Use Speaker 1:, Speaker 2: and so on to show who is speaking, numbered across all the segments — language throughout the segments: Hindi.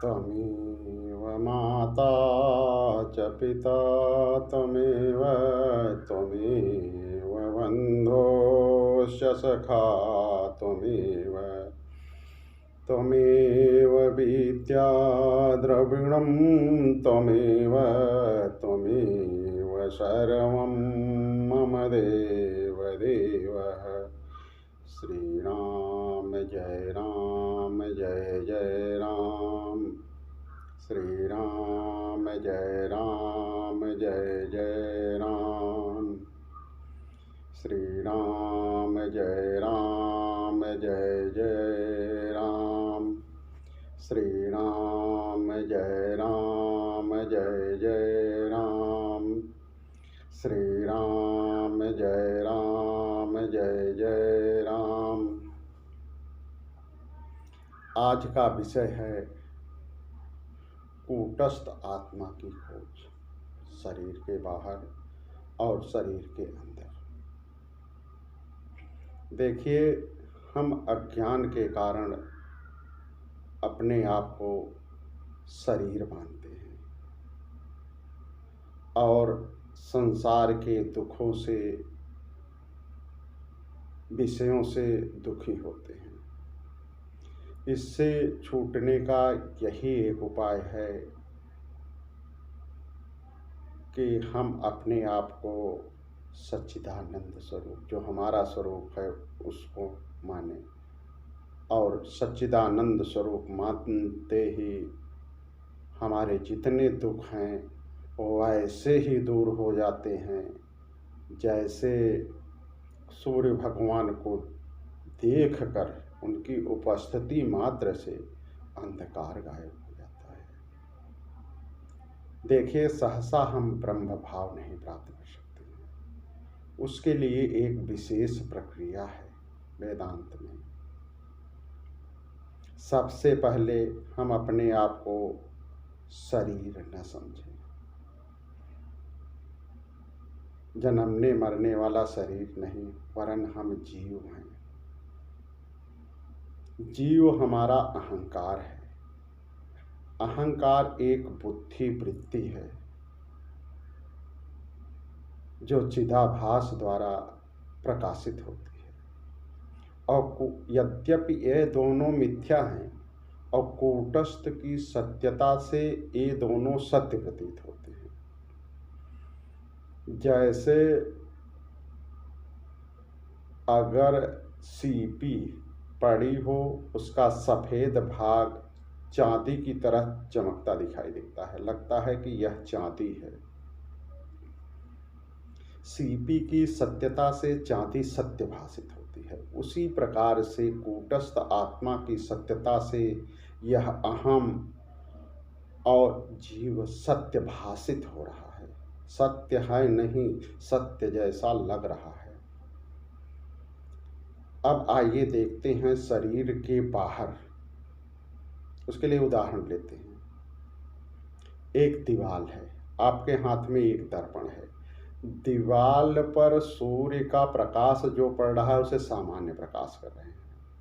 Speaker 1: त्वमेव माता च पिता त्वमेव त्वमेव बन्धोश्च सखा त्वमेव त्वमेव विद्या द्रविणं त्वमेव त्वमेव सर्वं मम देवदेवः। श्रीराम जय राम जय जय राम। श्रीराम जय राम जय जय राम। श्रीराम जय राम जय जय राम। श्रीराम जय राम जय जय राम। श्रीराम जय राम जय जय राम। आज का विषय है कूटस्थ आत्मा की खोज, शरीर के बाहर और शरीर के अंदर। देखिए, हम अज्ञान के कारण अपने आप को शरीर मानते हैं और संसार के दुखों से, विषयों से दुखी होते हैं। इससे छूटने का यही एक उपाय है कि हम अपने आप को सच्चिदानंद स्वरूप, जो हमारा स्वरूप है, उसको माने और सच्चिदानंद स्वरूप मानते ही हमारे जितने दुख हैं वो ऐसे ही दूर हो जाते हैं जैसे सूर्य भगवान को देखकर उनकी उपस्थिति मात्र से अंधकार गायब हो जाता है। देखिए, सहसा हम ब्रह्म भाव नहीं प्राप्त कर सकते हैं। उसके लिए एक विशेष प्रक्रिया है वेदांत में। सबसे पहले हम अपने आप को शरीर न समझें। जन्मने मरने वाला शरीर नहीं, वरन हम जीव हैं। जीव हमारा अहंकार है। अहंकार एक बुद्धि वृत्ति है जो चिदाभास द्वारा प्रकाशित होती है। और यद्यपि ये दोनों मिथ्या हैं और कूटस्थ की सत्यता से ये दोनों सत्य प्रतीत होते हैं। जैसे अगर सीपी पड़ी हो, उसका सफ़ेद भाग चांदी की तरह चमकता दिखाई देता है, लगता है कि यह चांदी है। सीपी की सत्यता से चांदी सत्य भाषित होती है। उसी प्रकार से कूटस्थ आत्मा की सत्यता से यह अहम और जीव सत्य भाषित हो रहा है। सत्य है नहीं, सत्य जैसा लग रहा है। अब आइए देखते हैं शरीर के बाहर। उसके लिए उदाहरण लेते हैं। एक दीवाल है, आपके हाथ में एक दर्पण है। दीवाल पर सूर्य का प्रकाश जो पड़ रहा है उसे सामान्य प्रकाश कर रहे हैं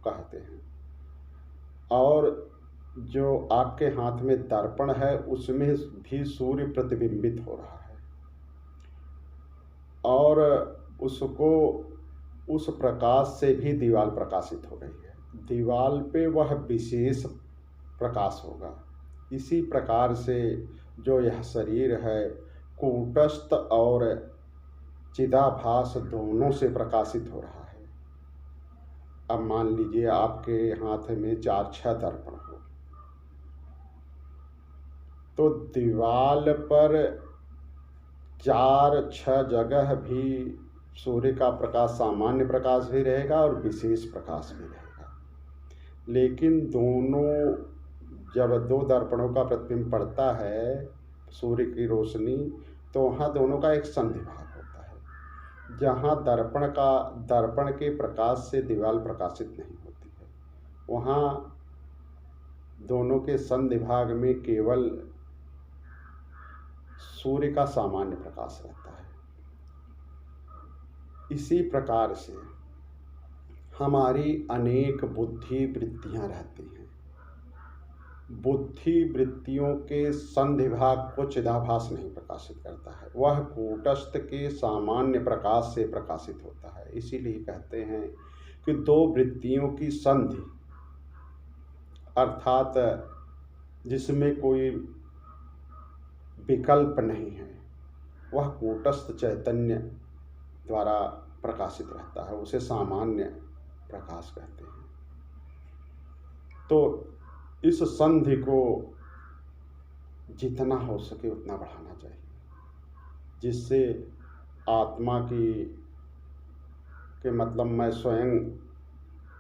Speaker 1: कहते हैं, और जो आपके हाथ में दर्पण है उसमें भी सूर्य प्रतिबिंबित हो रहा है और उसको उस प्रकाश से भी दीवाल प्रकाशित हो रही है। दीवाल पे वह विशेष प्रकाश होगा। इसी प्रकार से जो यह शरीर है कूटस्थ और चिदाभास दोनों से प्रकाशित हो रहा है। अब मान लीजिए आपके हाथ में 4-6 दर्पण हो, तो दीवाल पर 4-6 जगह भी सूर्य का प्रकाश, सामान्य प्रकाश भी रहेगा और विशेष प्रकाश भी रहेगा। लेकिन दोनों, जब 2 दर्पणों का प्रतिबिंब पड़ता है सूर्य की रोशनी, तो वहाँ दोनों का एक संधिभाग होता है। जहाँ दर्पण के प्रकाश से दीवार प्रकाशित नहीं होती है, वहाँ दोनों के संधिभाग में केवल सूर्य का सामान्य प्रकाश रहता है। इसी प्रकार से हमारी अनेक बुद्धि वृत्तियां रहती हैं। बुद्धि वृत्तियों के संधिभाग को चिदाभास नहीं प्रकाशित करता है, वह कूटस्थ के सामान्य प्रकाश से प्रकाशित होता है। इसीलिए कहते हैं कि दो वृत्तियों की संधि अर्थात जिसमें कोई विकल्प नहीं है, वह कूटस्थ चैतन्य द्वारा प्रकाशित रहता है, उसे सामान्य प्रकाश कहते हैं। तो इस संधि को जितना हो सके उतना बढ़ाना चाहिए, जिससे आत्मा की के मतलब मैं स्वयं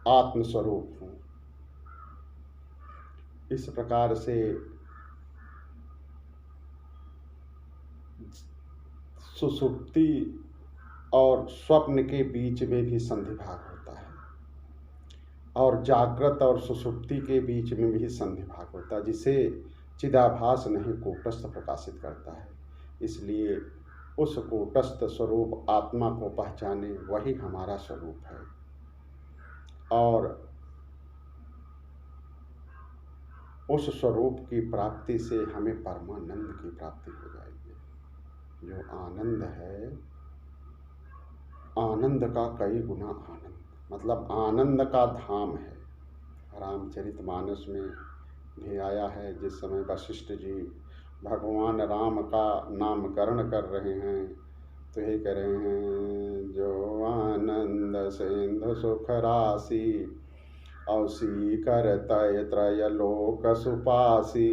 Speaker 1: आत्मस्वरूप हूँ, इस प्रकार से सुषुप्ति और स्वप्न के बीच में भी संधिभाग होता है, और जागृत और सुषुप्ति के बीच में भी संधिभाग होता है, जिसे चिदाभास नहीं कूटस्थ प्रकाशित करता है। इसलिए उस कूटस्थ स्वरूप आत्मा को पहचाने, वही हमारा स्वरूप है, और उस स्वरूप की प्राप्ति से हमें परमानंद की प्राप्ति हो जाएगी। जो आनंद है, आनंद का कई गुना आनंद, मतलब आनंद का धाम है। रामचरितमानस में भी आया है, जिस समय वशिष्ठ जी भगवान राम का नामकरण कर रहे हैं तो ये कह रहे हैं, जो आनंद सिंधु सुख राशि औसी कर तय त्रय लोक सुपासी,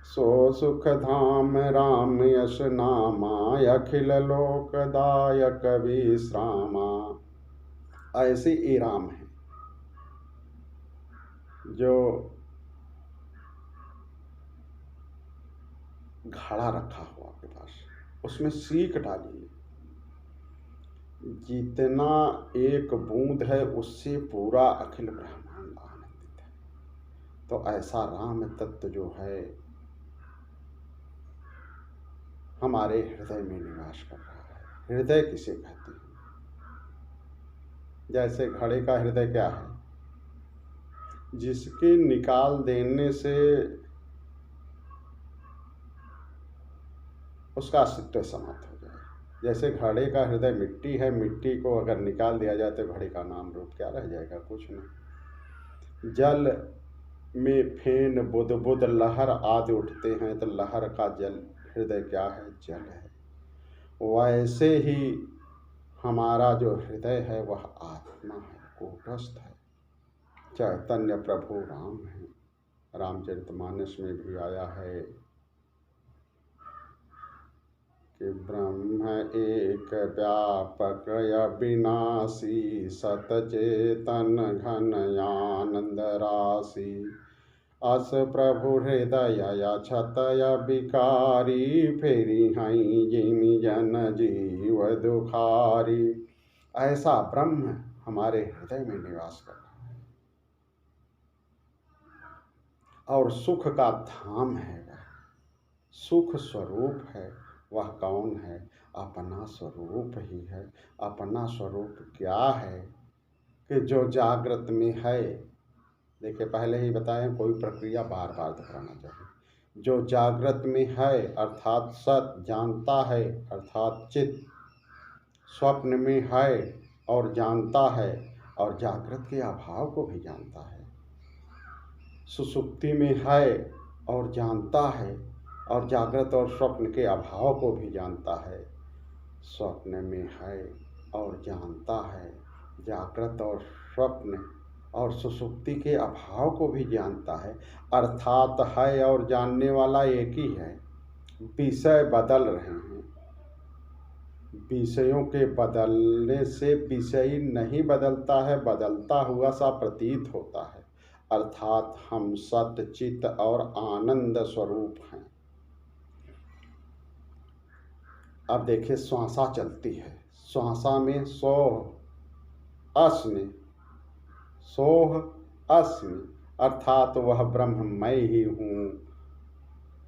Speaker 1: सो सुख धाम राम यश नामा, अखिल लोकदायक विश्रामा। ऐसे ये राम है जो घड़ा रखा हुआ आपके पास, उसमें सीख डालिए, जितना एक बूंद है उससे पूरा अखिल ब्रह्मांड आनंदित है। तो ऐसा राम तत्व जो है हमारे हृदय में निवास कर रहा है। हृदय किसे कहते हैं? जैसे घड़े का हृदय क्या है? जिसके निकाल देने से उसका अस्तित्व समाप्त हो जाए। जैसे घड़े का हृदय मिट्टी है, मिट्टी को अगर निकाल दिया जाए तो घड़े का नाम रूप क्या रह जाएगा? कुछ नहीं। जल में फेन बुद बुद लहर आदि उठते हैं, तो लहर का जल हृदय क्या है? जल है। वैसे ही हमारा जो हृदय है वह आत्मा है, कूटस्थ है, चैतन्य प्रभु राम है। रामचरितमानस में भी आया है कि ब्रह्म एक व्यापक अविनाशी, सतचेतन घन आनंद राशि, अस प्रभु हृदय छतय विकारी, फेरी हई जिमि जन जीव दुखारी। ऐसा ब्रह्म हमारे हृदय में निवास कर रहा है, और सुख का धाम है, वह सुख स्वरूप है। वह कौन है? अपना स्वरूप ही है। अपना स्वरूप क्या है कि जो जागृत में है। देखिए, पहले ही बताएं, कोई प्रक्रिया बार बार दोहराना चाहिए। जो जागृत में है अर्थात सत जानता है, अर्थात चित स्वप्न में है और जानता है, और जागृत के अभाव को भी जानता है। सुषुप्ति में है और जानता है, और जागृत और स्वप्न के अभाव को भी जानता है। स्वप्न में है और जानता है, जागृत और स्वप्न और सुषुप्ति के अभाव को भी जानता है। अर्थात है और जानने वाला एक ही है। विषय बदल रहे हैं, विषयों के बदलने से विषय नहीं बदलता है, बदलता हुआ सा प्रतीत होता है। अर्थात हम सत चित और आनंद स्वरूप हैं। अब देखिए, श्वासा चलती है, श्वासा में सोह अस्मि, सोह अस्मि अर्थात वह ब्रह्म मैं ही हूँ।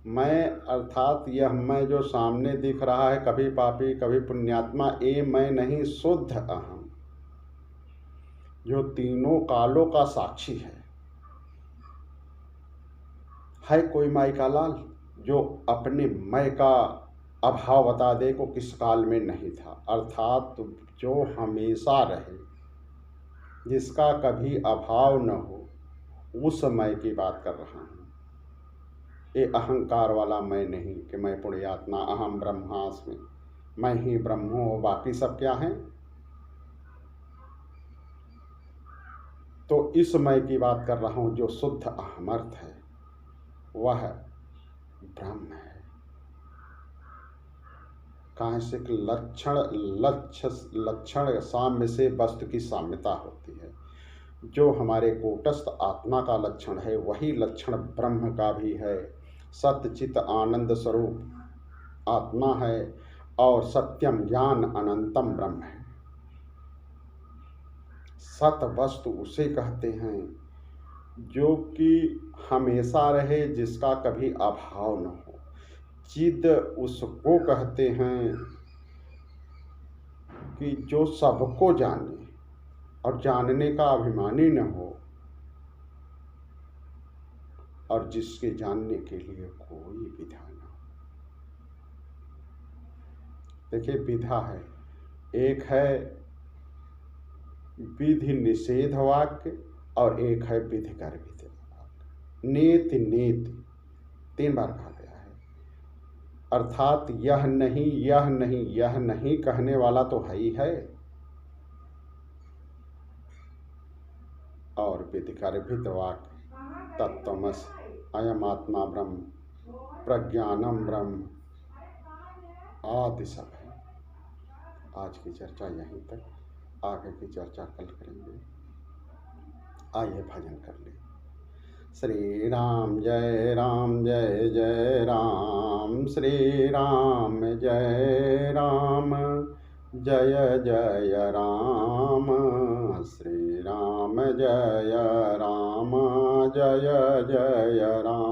Speaker 1: मैं अर्थात यह मैं जो सामने दिख रहा है, कभी पापी कभी पुण्यात्मा, ये मैं नहीं, शुद्ध अहम, जो तीनों कालों का साक्षी है। है कोई माई का लाल जो अपने मैं का अभाव बता दे को किस काल में नहीं था। अर्थात जो हमेशा रहे, जिसका कभी अभाव न हो, उस मैं की बात कर रहा हूँ। ये अहंकार वाला मैं नहीं कि मैं पुण्यात्मा, अहम ब्रह्मास्मि, मैं ही ब्रह्म हूँ, बाकी सब क्या हैं। तो इस मैं की बात कर रहा हूँ जो शुद्ध अहमर्थ है, वह ब्रह्म है। कांसिक लक्षण साम्य से वस्तु की साम्यता होती है। जो हमारे कूटस्थ आत्मा का लक्षण है वही लक्षण ब्रह्म का भी है। सत्य चित आनंद स्वरूप आत्मा है और सत्यम ज्ञान अनंतम ब्रह्म है। सत वस्तु उसे कहते हैं जो कि हमेशा रहे, जिसका कभी अभाव न हो। चिद उसको कहते हैं कि जो सबको जाने और जानने का अभिमानी न हो, और जिसके जानने के लिए कोई विधा न हो। देखिए, विधा है, एक है विधि निषेध वाक्य और एक है विधि गर्भित वाक्य। नेति नेति 3 बार कहा गया है। अर्थात यह नहीं, यह नहीं, यह नहीं कहने वाला तो है ही है, और विधि गर्भित वाक्य तत्त्वमसि अयम आत्मा ब्रह्म, प्रज्ञानम ब्रह्म आदि सब है। आज की चर्चा यहीं तक, आगे की चर्चा कल करेंगे। आइए भजन कर ले। श्री राम जय राम जय जय राम, श्री राम जय राम जय जय राम, श्री राम जय राम जय जय राम।